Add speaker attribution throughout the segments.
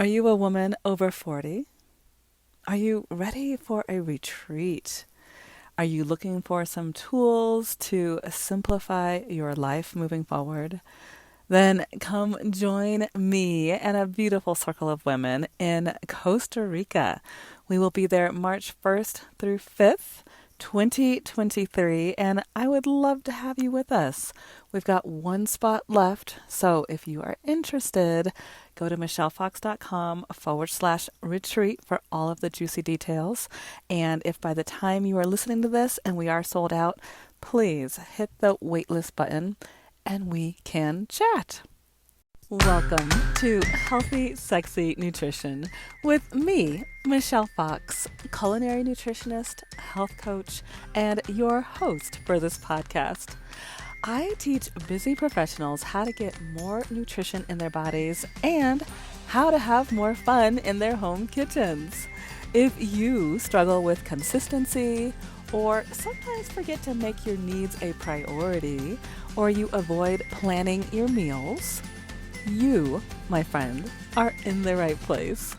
Speaker 1: Are you a woman over 40? Are you ready for a retreat? Are you looking for some tools to simplify your life moving forward? Then come join me and a beautiful circle of women in Costa Rica. We will be there March 1st through 5th. 2023, and I would love to have you with us. We've got one spot left, so if you are interested, go to michellefox.com/retreat for all of the juicy details. And if by the time you are listening to this and we are sold out, please hit the waitlist button and we can chat. Welcome to Healthy, Sexy Nutrition with me, Michelle Fox, culinary nutritionist, health coach, and your host for this podcast. I teach busy professionals how to get more nutrition in their bodies and how to have more fun in their home kitchens. If you struggle with consistency, or sometimes forget to make your needs a priority, or you avoid planning your meals, you, my friend, are in the right place.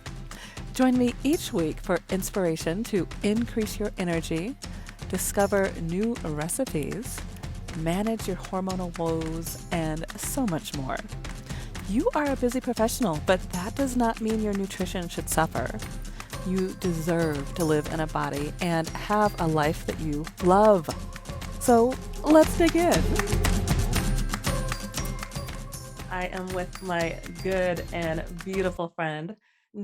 Speaker 1: Join me each week for inspiration to increase your energy, discover new recipes, manage your hormonal woes, and so much more. You are a busy professional, but that does not mean your nutrition should suffer. You deserve to live in a body and have a life that you love. So let's dig in. I am with my good and beautiful friend,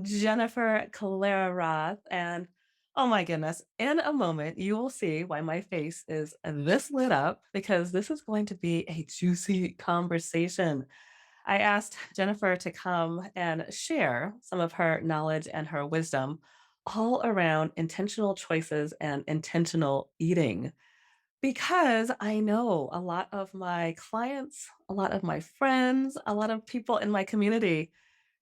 Speaker 1: Jennifer Clara Roth. And oh my goodness, in a moment, you will see why my face is this lit up because this is going to be a juicy conversation. I asked Jennifer to come and share some of her knowledge and her wisdom all around intentional choices and intentional eating. Because I know a lot of my clients, a lot of my friends, a lot of people in my community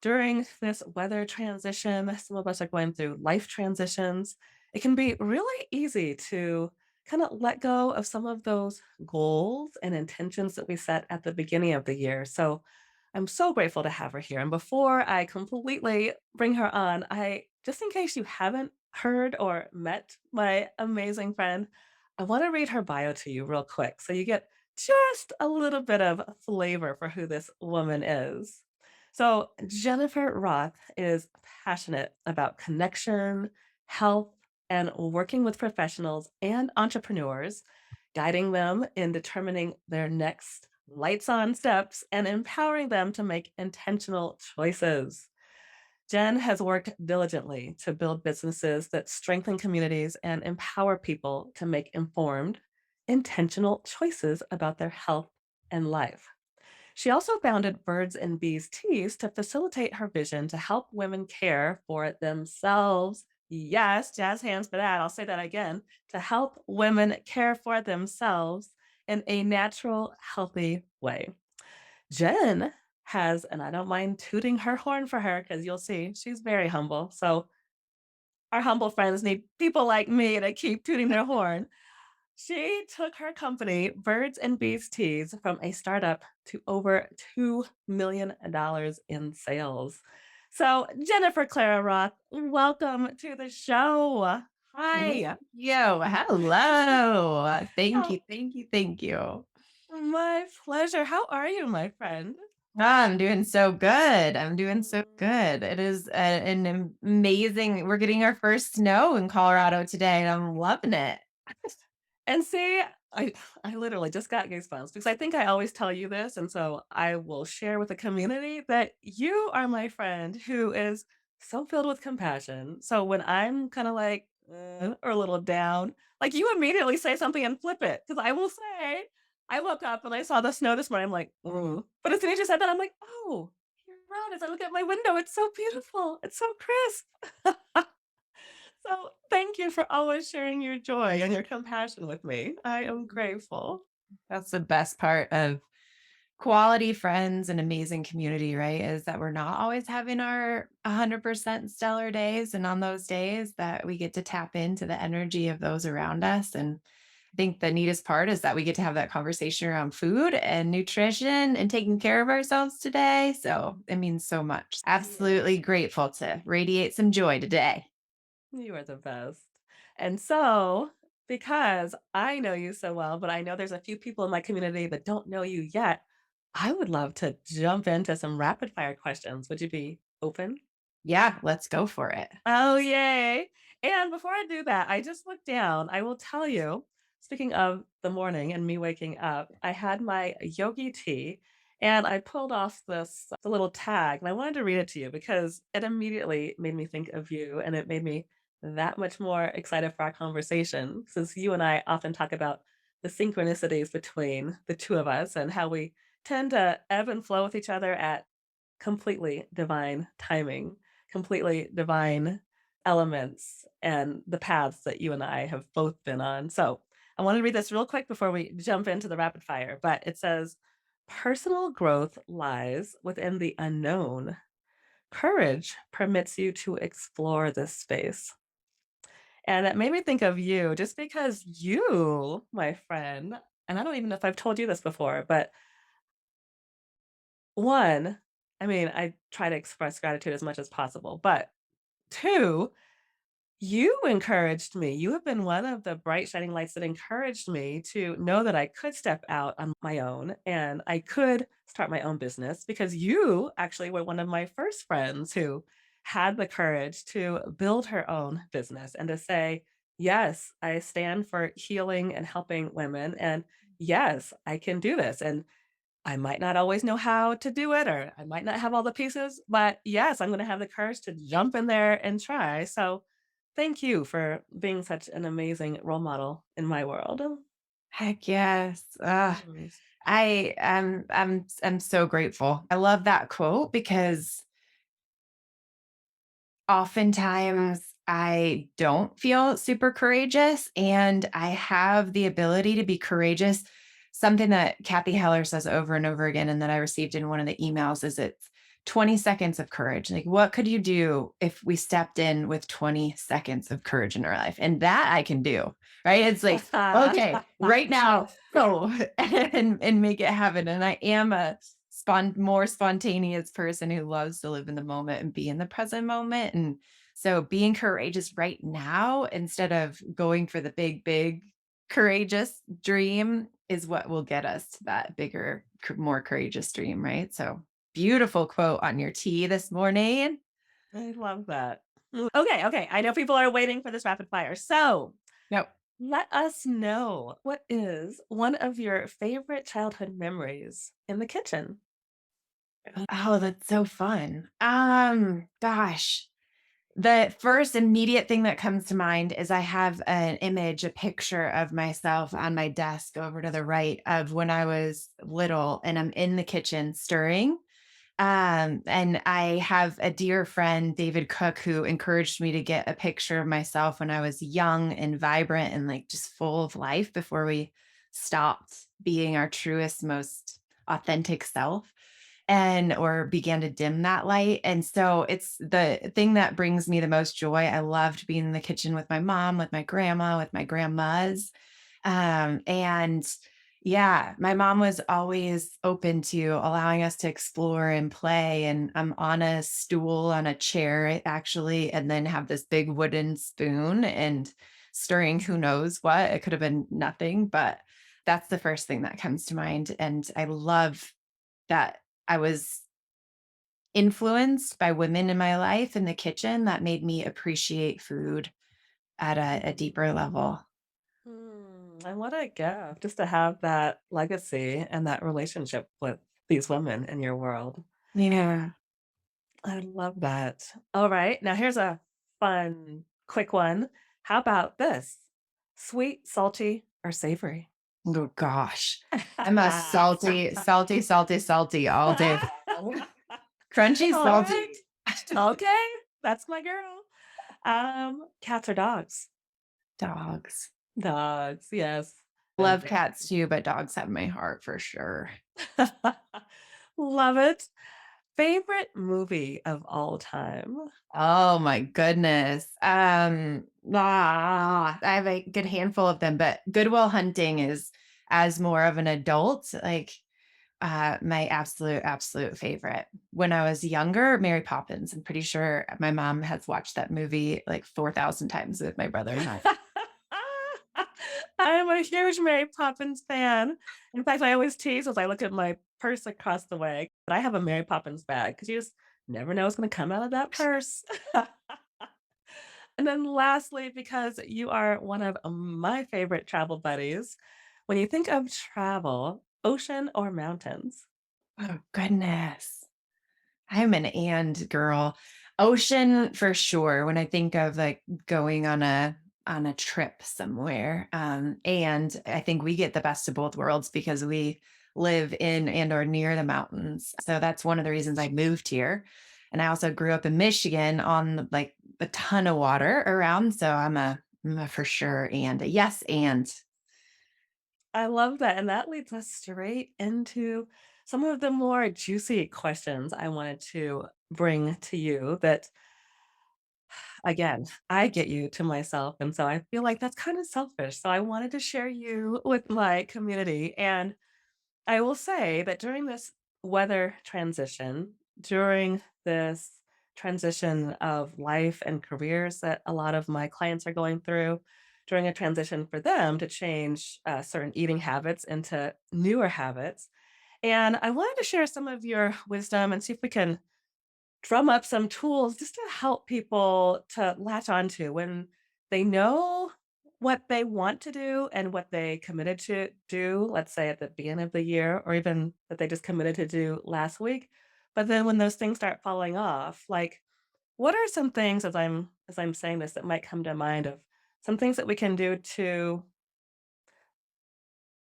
Speaker 1: during this weather transition, some of us are going through life transitions. It can be really easy to kind of let go of some of those goals and intentions that we set at the beginning of the year. So I'm so grateful to have her here. And before I completely bring her on, just in case you haven't heard or met my amazing friend, I want to read her bio to you real quick so you get just a little bit of flavor for who this woman is. So, Jennifer Roth is passionate about connection, health, and working with professionals and entrepreneurs, guiding them in determining their next lights on steps and empowering them to make intentional choices. Jen has worked diligently to build businesses that strengthen communities and empower people to make informed, intentional choices about their health and life. She also founded Birds and Bees Teas to facilitate her vision to help women care for themselves. Yes, jazz hands for that. I'll say that again, to help women care for themselves in a natural, healthy way. Jen has, and I don't mind tooting her horn for her because you'll see she's very humble. So our humble friends need people like me to keep tooting their horn. She took her company, Birds and Bees Teas, from a startup to over $2 million in sales. So, Jennifer Clara Roth, welcome to the show.
Speaker 2: Hi. Yo, hello. Thank
Speaker 1: Oh,
Speaker 2: you. Thank you. Thank you.
Speaker 1: my pleasure. How are you, my friend?
Speaker 2: I'm doing so good. I'm doing so good. It is an amazing. We're getting our first snow in Colorado today, and I'm loving it.
Speaker 1: And see, I I literally just got goosebumps because I think I always tell you this, and so I will share with the community that you are my friend who is so filled with compassion. So when I'm kind of like or a little down, like you immediately say something and flip it. Because I will say, I woke up and I saw the snow this morning. I'm like, but as soon as you said that, I'm like, oh, you're right. As I look at my window, it's so beautiful. It's so crisp. So thank you for always sharing your joy and your compassion with me. I am grateful.
Speaker 2: That's the best part of quality friends and amazing community, right? Is that we're not always having our 100% stellar days. And on those days that we get to tap into the energy of those around us. And think the neatest part is that we get to have that conversation around food and nutrition and taking care of ourselves today. So it means so much.
Speaker 1: Yes.
Speaker 2: Absolutely grateful to radiate some joy today.
Speaker 1: You are the best. And so, because I know you so well, but I know there's a few people in my community that don't know you yet, I would love to jump into some rapid fire questions. Would you be open?
Speaker 2: Yeah, let's go for it.
Speaker 1: Oh, yay. And before I do that, I just looked down. I will tell you, speaking of the morning and me waking up, I had my yogi tea and I pulled off the little tag and I wanted to read it to you because it immediately made me think of you and it made me that much more excited for our conversation since you and I often talk about the synchronicities between the two of us and how we tend to ebb and flow with each other at completely divine timing, completely divine elements, and the paths that you and I have both been on. So, I want to read this real quick before we jump into the rapid fire, but it says, personal growth lies within the unknown. Courage permits you to explore this space. And that made me think of you just because you, my friend, and I don't even know if I've told you this before, but one, I mean, I try to express gratitude as much as possible, but two, you encouraged me. You have been one of the bright shining lights that encouraged me to know that I could step out on my own and I could start my own business because you actually were one of my first friends who had the courage to build her own business and to say, "Yes, I stand for healing and helping women, and yes, I can do this." And I might not always know how to do it, or I might not have all the pieces, but yes, I'm gonna have the courage to jump in there and try. So, thank you for being such an amazing role model in my world.
Speaker 2: Heck yes.
Speaker 1: Yes.
Speaker 2: I'm so grateful. I love that quote because oftentimes I don't feel super courageous and I have the ability to be courageous. Something that Kathy Heller says over and over again, and that I received in one of the emails is it's 20 seconds of courage. Like, what could you do if we stepped in with 20 seconds of courage in our life? And that I can do, right? It's like, okay, right now, go and make it happen. And I am a more spontaneous person who loves to live in the moment and be in the present moment. And so being courageous right now instead of going for the big, courageous dream is what will get us to that bigger, more courageous dream, right? So beautiful quote on your tea this morning.
Speaker 1: I love that. Okay, okay. I know people are waiting for this rapid fire. So,
Speaker 2: No.
Speaker 1: let us know what is one of your favorite childhood memories in the kitchen?
Speaker 2: Oh, that's so fun. Gosh. The first immediate thing that comes to mind is I have an image, a picture of myself on my desk over to the right of when I was little and I'm in the kitchen stirring. And I have a dear friend, David Cook, who encouraged me to get a picture of myself when I was young and vibrant and like just full of life before we stopped being our truest, most authentic self and or began to dim that light. And so it's the thing that brings me the most joy. I loved being in the kitchen with my mom, with my grandma, with my grandmas. And yeah, my mom was always open to allowing us to explore and play. And I'm on a stool on a chair actually, and then have this big wooden spoon and stirring who knows what. It could have been nothing, but that's the first thing that comes to mind. And I love that I was influenced by women in my life in the kitchen that made me appreciate food at a deeper level.
Speaker 1: And what a gift just to have that legacy and that relationship with these women in your world.
Speaker 2: Yeah.
Speaker 1: I love that. All right, now here's a fun, quick one. How about this? Sweet, salty, or savory?
Speaker 2: Oh gosh. I'm a salty all day long. Crunchy,
Speaker 1: All
Speaker 2: salty.
Speaker 1: right. Okay, that's my girl. Cats or dogs?
Speaker 2: Dogs.
Speaker 1: Dogs, yes.
Speaker 2: Love cats too, but dogs have my heart for sure.
Speaker 1: Love it. Favorite movie of all time?
Speaker 2: Oh my goodness. I have a good handful of them, but Good Will Hunting is as more of an adult, like my absolute favorite. When I was younger, Mary Poppins. I'm pretty sure my mom has watched that movie like 4,000 times with my brother and I.
Speaker 1: I am a huge Mary Poppins fan. In fact, I always tease as I look at my purse across the way that I have a Mary Poppins bag because you just never know what's gonna come out of that purse. And then lastly, because you are one of my favorite travel buddies, when you think of travel, ocean or mountains?
Speaker 2: Oh goodness. I'm an and girl. Ocean for sure when I think of like going on a trip somewhere. And I think we get the best of both worlds because we live in and or near the mountains. So that's one of the reasons I moved here. And I also grew up in Michigan on like a ton of water around. So I'm a for sure and a yes and.
Speaker 1: I love that, and that leads us straight into some of the more juicy questions I wanted to bring to you that, again, I get you to myself, and so I feel like that's kinda selfish, so I wanted to share you with my community, and I will say that during this weather transition, during this transition of life and careers that a lot of my clients are going through, during a transition for them to change certain eating habits into newer habits. And I wanted to share some of your wisdom and see if we can drum up some tools just to help people to latch onto when they know what they want to do and what they committed to do, let's say at the beginning of the year, or even that they just committed to do last week. But then when those things start falling off, like what are some things as I'm saying this that might come to mind of some things that we can do to,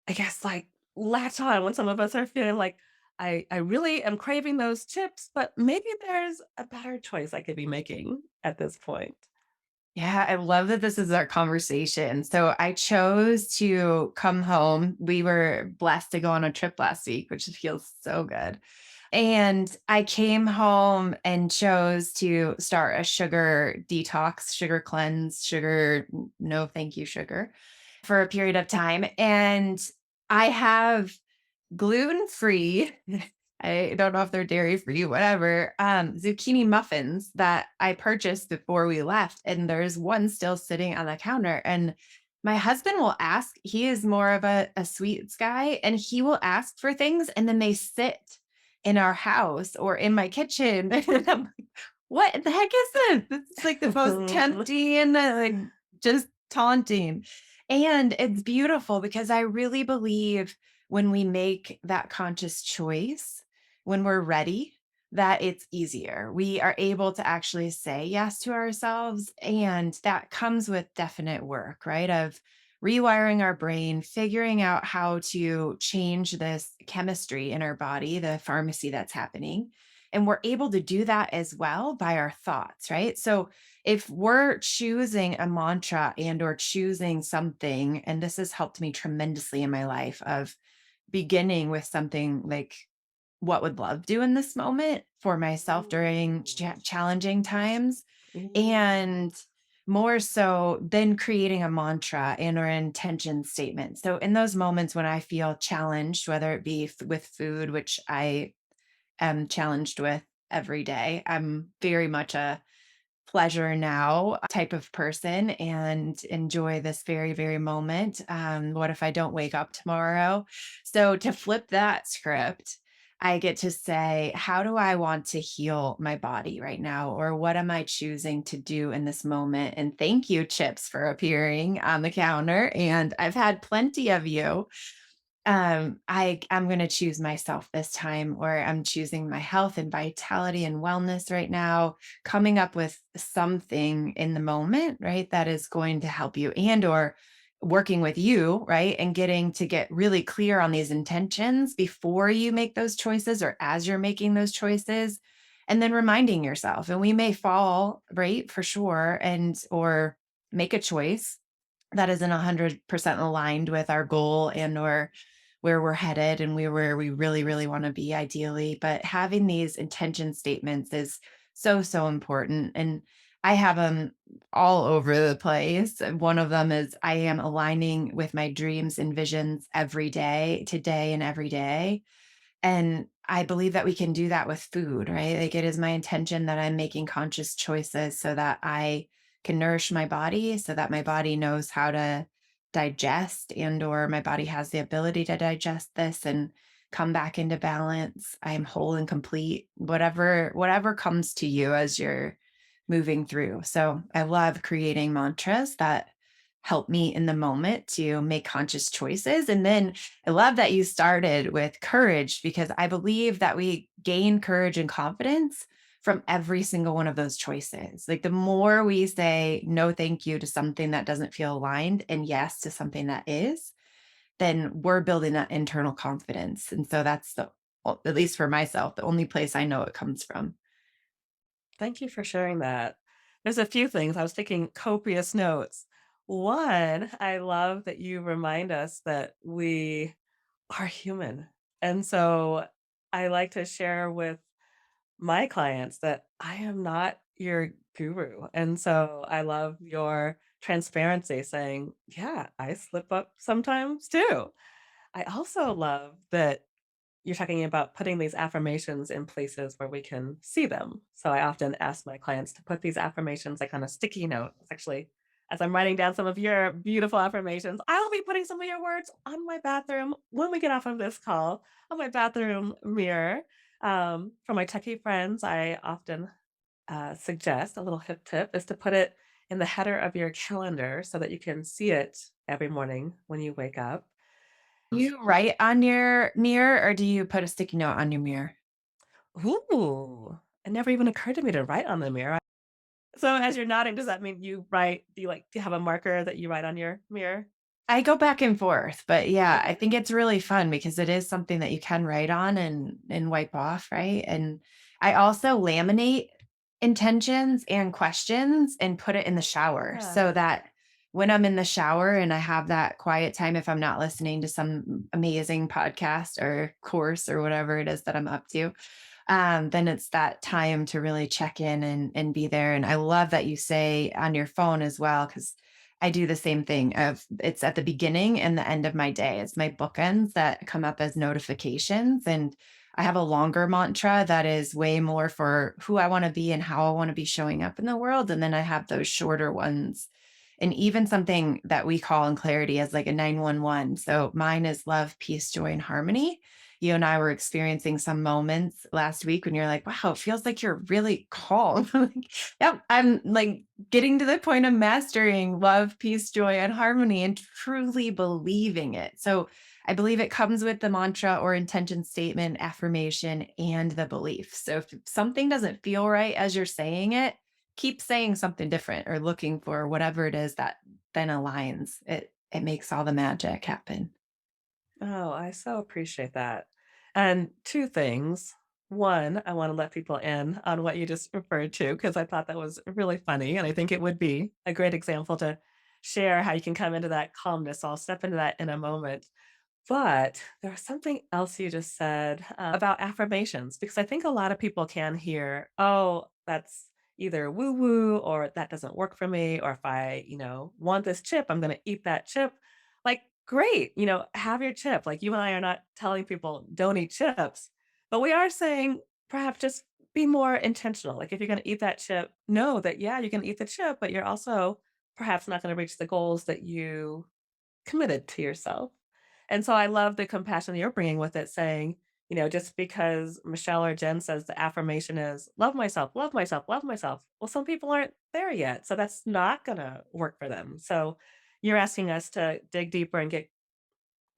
Speaker 1: I guess, like, latch on when some of us are feeling like, I really am craving those chips, but maybe there's a better choice I could be making at this point.
Speaker 2: Yeah, I love that this is our conversation. So I chose to come home. We were blessed to go on a trip last week, which feels so good. And I came home and chose to start a sugar detox, sugar cleanse, no thank you, sugar for a period of time. And I have gluten-free, I don't know if they're dairy-free, whatever, zucchini muffins that I purchased before we left, and there's one still sitting on the counter, and my husband will ask, he is more of a sweets guy, and he will ask for things, and then they sit in our house or in my kitchen, and I'm like, "What the heck is this? This is like the most tempting, like, just taunting." And it's beautiful because I really believe when we make that conscious choice, when we're ready, that it's easier. We are able to actually say yes to ourselves. And that comes with definite work, right? Of rewiring our brain, figuring out how to change this chemistry in our body, the pharmacy that's happening. And we're able to do that as well by our thoughts, right? So if we're choosing a mantra and or choosing something, and this has helped me tremendously in my life of beginning with something like what would love do in this moment for myself during challenging times,
Speaker 1: Ooh.
Speaker 2: and more so than creating a mantra and or an intention statement. So in those moments when I feel challenged, whether it be with food, which I am challenged with every day, I'm very much a pleasure now type of person and enjoy this very moment. What if I don't wake up tomorrow? So to flip that script, I get to say, how do I want to heal my body right now? Or what am I choosing to do in this moment? And thank you, Chips, for appearing on the counter. And I've had plenty of you. I'm going to choose myself this time, or I'm choosing my health and vitality and wellness right now, coming up with something in the moment, right? That is going to help you and or working with you, right? And getting to get really clear on these intentions before you make those choices or as you're making those choices, and then reminding yourself. And we may fall, right? For sure, and or make a choice that isn't 100% aligned with our goal and or where we're headed and where we really, really want to be ideally. But having these intention statements is so, so important. And I have them all over the place. And one of them is I am aligning with my dreams and visions every day, today and every day. And I believe that we can do that with food, right? Like it is my intention that I'm making conscious choices so that I can nourish my body, so that my body knows how to digest and or my body has the ability to digest this and come back into balance. I am whole and complete, whatever comes to you as you're moving through. So I love creating mantras that help me in the moment to make conscious choices. And then I love that you started with courage because I believe that we gain courage and confidence from every single one of those choices. Like the more we say no, thank you to something that doesn't feel aligned and yes to something that is, then we're building that internal confidence. And so that's well, at least for myself, the only place I know it comes from.
Speaker 1: Thank you for sharing that. There's a few things. I was taking copious notes. One, I love that you remind us that we are human. And so I like to share with my clients that I am not your guru. And so I love your transparency saying, yeah, I slip up sometimes too. I also love that you're talking about putting these affirmations in places where we can see them. So I often ask my clients to put these affirmations like on a sticky note. It's actually, as I'm writing down some of your beautiful affirmations, I'll be putting some of your words on my bathroom when we get off of this call on my bathroom mirror. For my techie friends, I often suggest a little hip tip is to put it in the header of your calendar so that you can see it every morning when you wake up.
Speaker 2: You write on your mirror or do you put a sticky note on your mirror?
Speaker 1: Ooh, it never even occurred to me to write on the mirror. So as you're nodding, does that mean you write do you have a marker that you write on your mirror?
Speaker 2: I go back and forth, but yeah, I
Speaker 1: Okay.
Speaker 2: think it's really fun because it is something that you can write on and wipe off, right? And I also laminate intentions and questions and put it in the shower
Speaker 1: Yeah.
Speaker 2: so that when I'm in the shower and I have that quiet time, if I'm not listening to some amazing podcast or course or whatever it is that I'm up to, then it's that time to really check in and be there. And I love that you say on your phone as well, because I do the same thing of it's at the beginning and the end of my day. It's my bookends that come up as notifications. And I have a longer mantra that is way more for who I want to be and how I want to be showing up in the world. And then I have those shorter ones. And even something that we call in clarity as like a 911. So mine is love, peace, joy, and harmony. You and I were experiencing some moments last week when you're like, wow, it feels like you're really calm. Like, yep, I'm like getting to the point of mastering love, peace, joy, and harmony and truly believing it. So I believe it comes with the mantra or intention statement, affirmation, and the belief. So if something doesn't feel right as you're saying it, keep saying something different or looking for whatever it is that then aligns. It makes all the magic happen.
Speaker 1: Oh, I so appreciate that. And 2 things. 1, I wanna let people in on what you just referred to because I thought that was really funny, and I think it would be a great example to share how you can come into that calmness. So I'll step into that in a moment. But there was something else you just said, about affirmations, because I think a lot of people can hear, "Oh, that's either woo woo or that doesn't work for me, or if I, want this chip, I'm gonna eat that chip." Like, great, have your chip. Like, you and I are not telling people don't eat chips, but we are saying perhaps just be more intentional. Like, if you're gonna eat that chip, know that, yeah, you can eat the chip, but you're also perhaps not gonna reach the goals that you committed to yourself. And so I love the compassion you're bringing with it, saying, just because Michelle or Jen says the affirmation is love myself, love myself, love myself. Well, some people aren't there yet. So that's not going to work for them. So you're asking us to dig deeper and get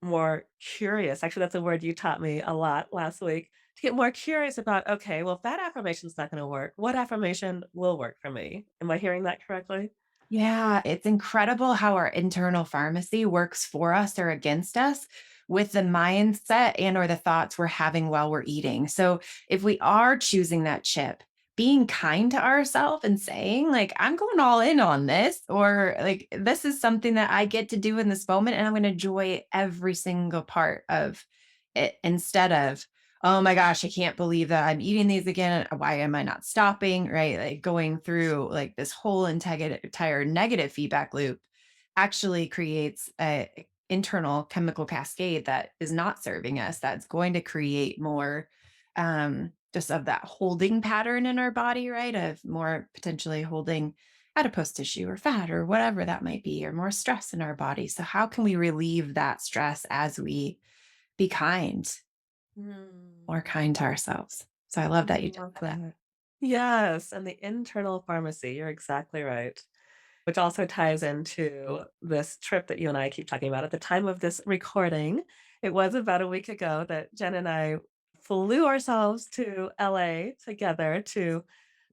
Speaker 1: more curious. Actually, that's a word you taught me a lot last week to get more curious about, okay, well, if that affirmation is not going to work, what affirmation will work for me? Am I hearing that correctly?
Speaker 2: Yeah, it's incredible how our internal pharmacy works for us or against us with the mindset and or the thoughts we're having while we're eating. So, if we are choosing that chip, being kind to ourselves and saying, like, I'm going all in on this, or like, this is something that I get to do in this moment, and I'm going to enjoy every single part of it instead of, oh my gosh, I can't believe that I'm eating these again. Why am I not stopping? Right. Like going through like this whole entire negative feedback loop actually creates a internal chemical cascade that is not serving us, that's going to create more just of that holding pattern in our body, right? Of more potentially holding adipose tissue or fat or whatever that might be, or more stress in our body. So, how can we relieve that stress as we be kind, more
Speaker 1: Mm,
Speaker 2: kind to ourselves? So, I love that you
Speaker 1: love
Speaker 2: did that.
Speaker 1: that. Yes, and the internal pharmacy, you're exactly right. Which also ties into this trip that you and I keep talking about. At the time of this recording, it was about a week ago that Jen and I flew ourselves to LA together to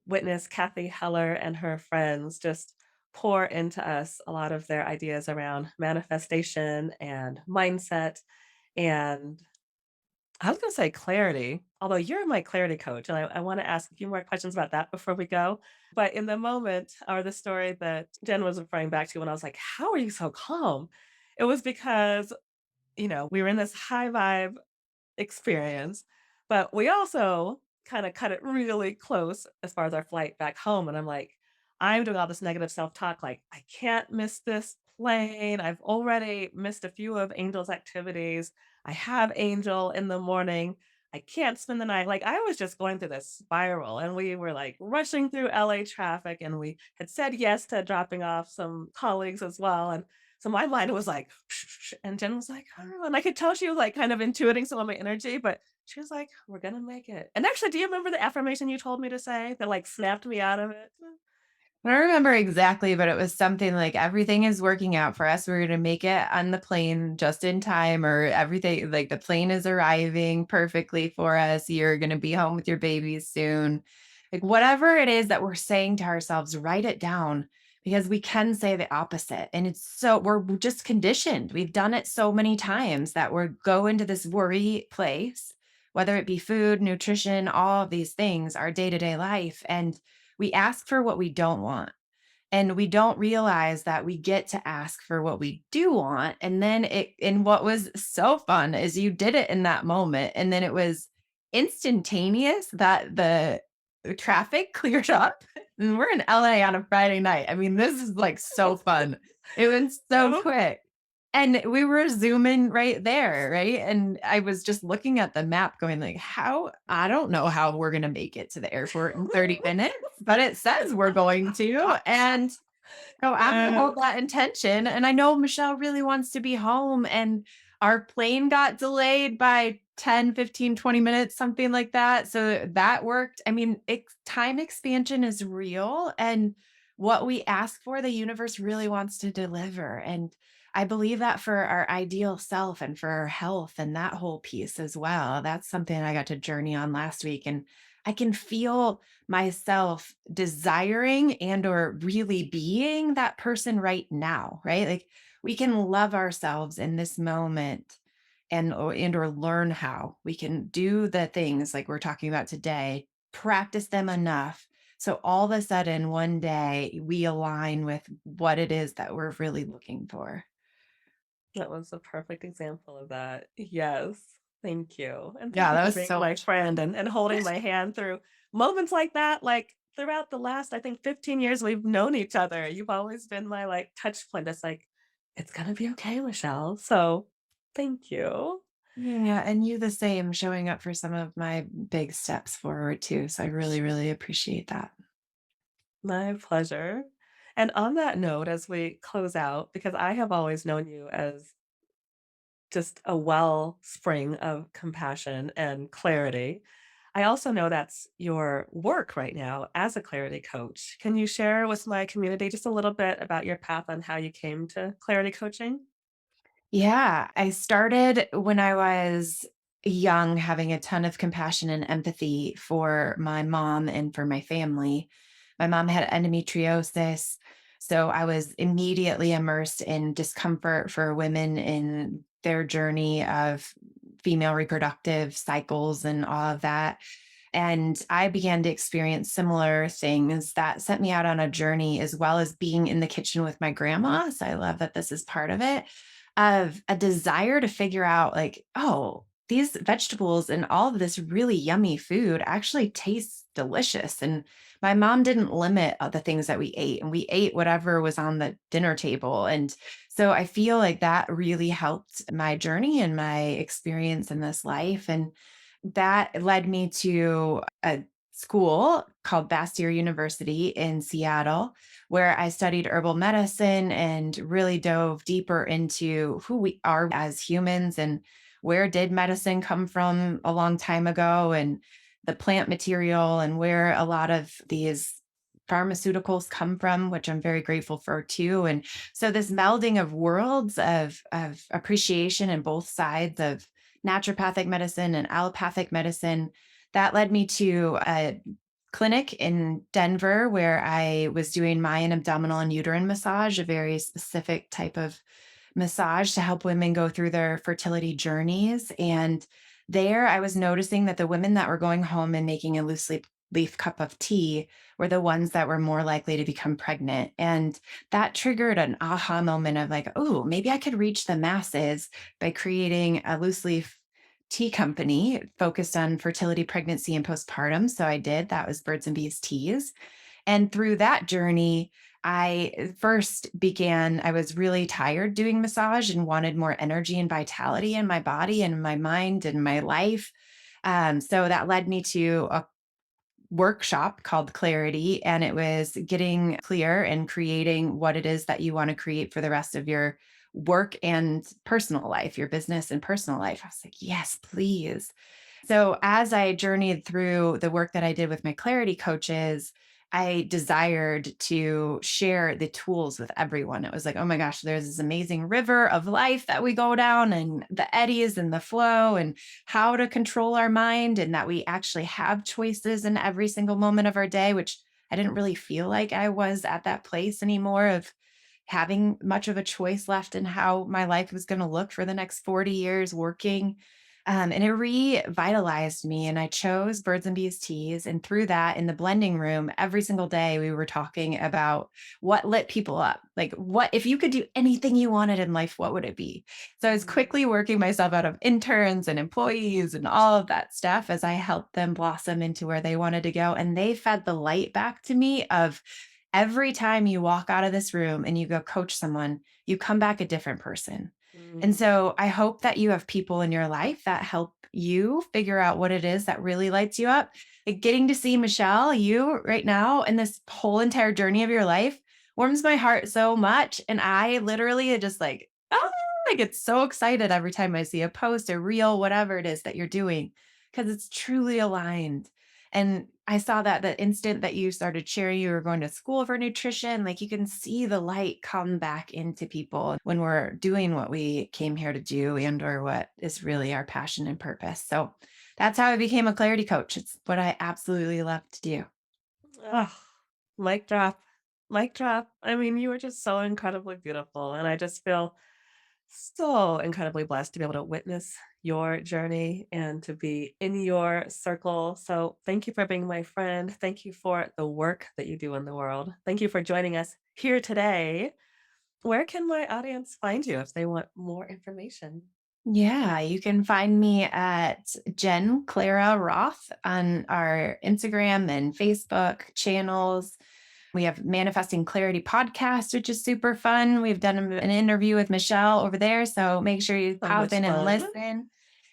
Speaker 1: witness Kathy Heller and her friends just pour into us a lot of their ideas around manifestation and mindset and I was gonna say clarity, although you're my clarity coach, and I wanna ask a few more questions about that before we go. But in the moment, or the story that Jen was referring back to when I was like, "How are you so calm?" It was because, we were in this high vibe experience, but we also kinda cut it really close as far as our flight back home, and I'm like, I'm doing all this negative self-talk, like, "I can't miss this plane. I've already missed a few of Angel's activities. I have Angel in the morning. I can't spend the night." Like, I was just going through this spiral, and we were, like, rushing through LA traffic, and we had said yes to dropping off some colleagues as well, and so my mind was like, and Jen was like, "Oh," and I could tell she was, like, kind of intuiting some of my energy, but she was like, "We're gonna make it." And actually, do you remember the affirmation you told me to say that, like, snapped me out of it?
Speaker 2: I don't remember exactly, but it was something like everything is working out for us. We're going to make it on the plane just in time, or everything like the plane is arriving perfectly for us. You're going to be home with your babies soon. Like whatever it is that we're saying to ourselves, write it down because we can say the opposite. And it's so we're just conditioned. We've done it so many times that we're go into this worry place, whether it be food, nutrition, all of these things, our day to day life. And we ask for what we don't want. And we don't realize that we get to ask for what we do want. And then and what was so fun is you did it in that moment. And then it was instantaneous that the traffic cleared up. And we're in LA on a Friday night. I mean, this is like so fun. It went so
Speaker 1: Oh,
Speaker 2: quick. And we were zooming right there, right? And I was just looking at the map going like, "How I don't know how we're gonna make it to the airport in 30 minutes, but it says we're going to." And so I'm gonna
Speaker 1: yeah.
Speaker 2: hold that intention. And I know Michelle really wants to be home, and our plane got delayed by 10, 15, 20 minutes, something like that. So that worked. I mean, time expansion is real. And what we ask for, the universe really wants to deliver. And I believe that for our ideal self and for our health and that whole piece as well. That's something I got to journey on last week. And I can feel myself desiring and or really being that person right now, right? Like we can love ourselves in this moment and or learn how. We can do the things like we're talking about today, practice them enough so all of a sudden one day we align with what it is that we're really looking for.
Speaker 1: That was a perfect example of that. Yes. Thank you. And thank
Speaker 2: Yeah,
Speaker 1: you
Speaker 2: that
Speaker 1: for
Speaker 2: was
Speaker 1: being
Speaker 2: so
Speaker 1: my
Speaker 2: much
Speaker 1: friend
Speaker 2: fun.
Speaker 1: and holding my hand through moments like that. Like throughout the last, I think, 15 years we've known each other. You've always been my like touch point. That's like, it's gonna be okay, Michelle. So thank you.
Speaker 2: Yeah, and you the same, showing up for some of my big steps forward too. So I really, really appreciate that.
Speaker 1: My pleasure. And on that note, as we close out, because I have always known you as just a wellspring of compassion and clarity. I also know that's your work right now as a clarity coach. Can you share with my community just a little bit about your path on how you came to clarity coaching?
Speaker 2: Yeah, I started when I was young, having a ton of compassion and empathy for my mom and for my family. My mom had endometriosis. So I was immediately immersed in discomfort for women in their journey of female reproductive cycles and all of that. And I began to experience similar things that sent me out on a journey, as well as being in the kitchen with my grandma. So I love that this is part of it, of a desire to figure out, like, oh, these vegetables and all of this really yummy food actually tastes delicious. And my mom didn't limit the things that we ate, and we ate whatever was on the dinner table. And so I feel like that really helped my journey and my experience in this life. And that led me to a school called Bastyr University in Seattle, where I studied herbal medicine and really dove deeper into who we are as humans and where did medicine come from a long time ago, and the plant material, and where a lot of these pharmaceuticals come from, which I'm very grateful for too. And so this melding of worlds of appreciation in both sides of naturopathic medicine and allopathic medicine, that led me to a clinic in Denver where I was doing Mayan abdominal and uterine massage, a very specific type of massage to help women go through their fertility journeys. And there I was noticing that the women that were going home and making a loose leaf cup of tea were the ones that were more likely to become pregnant. And that triggered an aha moment of like, oh, maybe I could reach the masses by creating a loose leaf tea company focused on fertility, pregnancy, and postpartum. So I did. That was Birds and Bees Teas. And through that journey, I first began, I was really tired doing massage and wanted more energy and vitality in my body and my mind and my life. So that led me to a workshop called Clarity, and it was getting clear and creating what it is that you want to create for the rest of your work and personal life, your business and personal life. I was like, yes, please. So, as I journeyed through the work that I did with my clarity coaches, I desired to share the tools with everyone. It was like, oh my gosh, there's this amazing river of life that we go down, and the eddies and the flow, and how to control our mind, and that we actually have choices in every single moment of our day, which I didn't really feel like I was at that place anymore of having much of a choice left in how my life was going to look for the next 40 years working. And it revitalized me. And I chose Birds and Bees teas. And through that, in the blending room, every single day, we were talking about what lit people up. Like, what if you could do anything you wanted in life, what would it be? So I was
Speaker 1: Mm,
Speaker 2: quickly working myself out of interns and employees and all of that stuff as I helped them blossom into where they wanted to go. And they fed the light back to me of every time you walk out of this room and you go coach someone, you come back a different person. And
Speaker 1: mm,
Speaker 2: so I hope that you have people in your life that help you figure out what it is that really lights you up. Like getting to see Michelle, you right now, and this whole entire journey of your life warms my heart so much. And I literally just like, oh, I get so excited every time I see a post, a reel, whatever it is that you're doing, because it's truly aligned. And I saw that the instant that you started sharing you were going to school for nutrition, like you can see the light come back into people when we're doing what we came here to do and or what is really our passion and purpose. So that's how I became a clarity coach. It's what I absolutely love to do.
Speaker 1: ugh, mic drop, mic drop. I mean, you were just so incredibly beautiful, and I just feel so incredibly blessed to be able to witness your journey and to be in your circle. So, thank you for being my friend. Thank you for the work that you do in the world. Thank you for joining us here today. Where can my audience find you if they want more information?
Speaker 2: Yeah, you can find me at Jen Clara Roth on our Instagram and Facebook channels. We have Manifesting Clarity podcast, which is super fun. We've done an interview with Michelle over there. So make sure you
Speaker 1: Oh,
Speaker 2: pop
Speaker 1: which
Speaker 2: in and
Speaker 1: one?
Speaker 2: listen.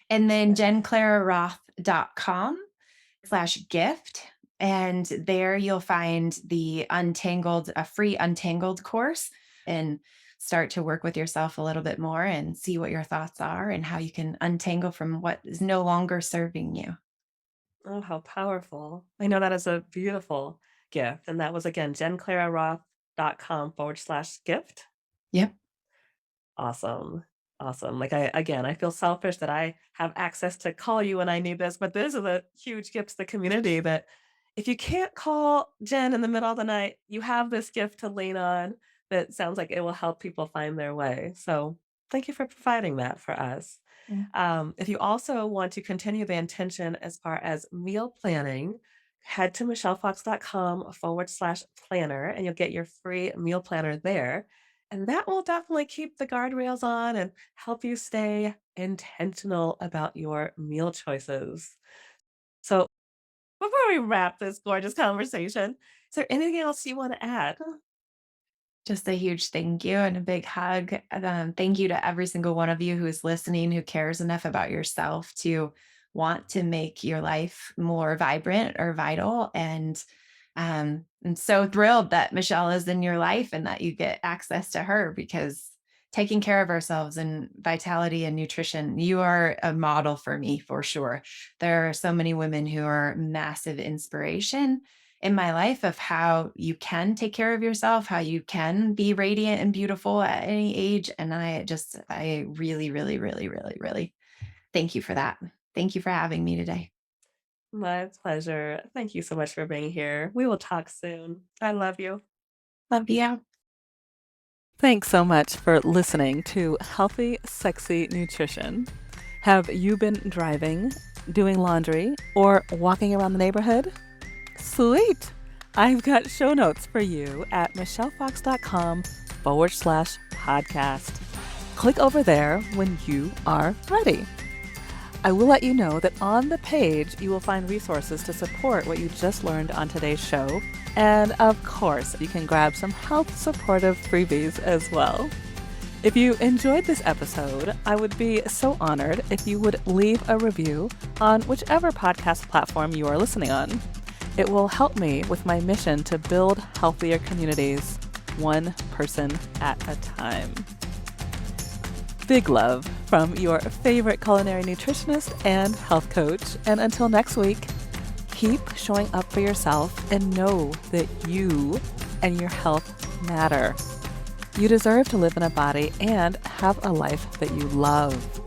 Speaker 2: And then
Speaker 1: Yes.
Speaker 2: jenclararoth.com/gift. And there you'll find the Untangled, a free Untangled course, and start to work with yourself a little bit more and see what your thoughts are and how you can untangle from what is no longer serving you.
Speaker 1: Oh, how powerful. I know that is a beautiful gift. And that was again, jenclararoth.com/gift.
Speaker 2: Yep.
Speaker 1: Awesome. Awesome. Like I feel selfish that I have access to call you when I need this, but those are the huge gifts to the community that if you can't call Jen in the middle of the night, you have this gift to lean on that sounds like it will help people find their way. So thank you for providing that for us.
Speaker 2: Mm.
Speaker 1: If you also want to continue the intention as far as meal planning, head to michellefox.com/planner and you'll get your free meal planner there. And that will definitely keep the guardrails on and help you stay intentional about your meal choices. So, before we wrap this gorgeous conversation, is there anything else you want to add?
Speaker 2: Just a huge thank you and a big hug. And, thank you to every single one of you who is listening, who cares enough about yourself to want to make your life more vibrant or vital. And I'm so thrilled that Michelle is in your life and that you get access to her because taking care of ourselves and vitality and nutrition, you are a model for me for sure. There are so many women who are massive inspiration in my life of how you can take care of yourself, how you can be radiant and beautiful at any age. And I really, really, really, really, really thank you for that. Thank you for having me today.
Speaker 1: My pleasure. Thank you so much for being here. We will talk soon. I love you.
Speaker 2: Love you.
Speaker 1: Thanks so much for listening to Healthy, Sexy Nutrition. Have you been driving, doing laundry, or walking around the neighborhood? Sweet! I've got show notes for you at michellefox.com/podcast. Click over there when you are ready. I will let you know that on the page you will find resources to support what you just learned on today's show. And of course, you can grab some health supportive freebies as well. If you enjoyed this episode, I would be so honored if you would leave a review on whichever podcast platform you are listening on. It will help me with my mission to build healthier communities, one person at a time. Big love from your favorite culinary nutritionist and health coach. And until next week, keep showing up for yourself and know that you and your health matter. You deserve to live in a body and have a life that you love.